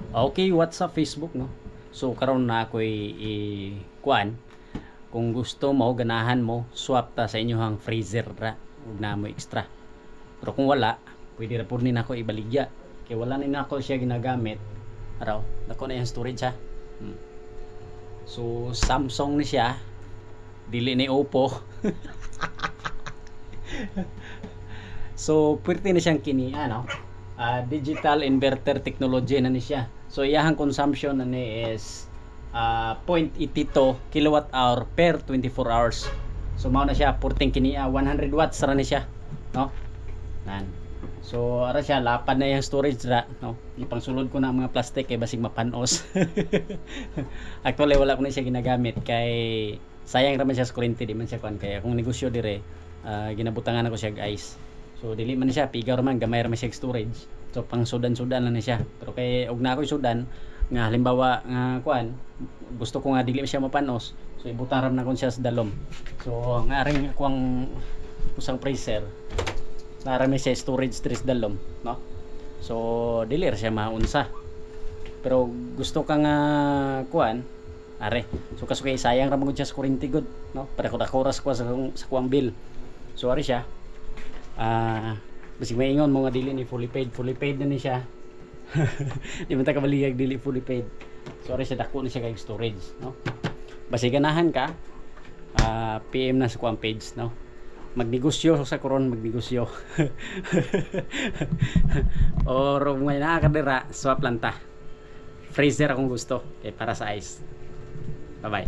Okay, what's up Facebook, no? So karon na ako'y kuan. Kung gusto mo, ganahan mo, swap ta sa inyohang freezer ra ug na mo extra. Pero kung wala, pwede ra pud ni nako ibaligya. Kay wala ni nako siya ginagamit. Araw, nako na yung storage ha. So Samsung ni siya, dili ni Oppo. So pwede na siyang kini ano, digital inverter technology na ni siya. So iyahang consumption na ni is 0.82 kilowatt hour per 24 hours. So mao na siya 14 kini 100 watts ra ni siya, no? Nan. So ara siya lapad na yung storage ra, no? Ipangsulod ko na ang mga plastic kay basig mapanos. Actually wala ko na siya ginagamit kay sayang ra man siya sa kuryente, di man siya kuan kay akong negosyo dire ginabutangan ako siya guys. So dili man siya pigaw man, gamay ra man siya storage. So pang sudan-sudan lang na siya. Pero kay og na ako sudan nga halimbawa nga kuan gusto ko nga dili siya mapanos. So ibutang ram na kon siya sa dalom. So nga ring ako ang usang freezer. Narami siya storage stress dalom, no? So dili ra siya maunsa. Pero gusto ka nga kuan are. So kaso kay sayang ra man siya sa kuryente gud, no? Para ko oras ko sa kuang bill. So are siya. Basig maingon mo nga dili ni fully paid na ni siya. Di man ta kabaligag dili fully paid. So siya dako na siya kay storage, no? Basig ganahan ka, PM na sa kuang page, no? Magnegosyo sa koron, magnegosyo. Or may nakakadira, swap lang ta. Freezer akong gusto, para sa ice. Bye bye.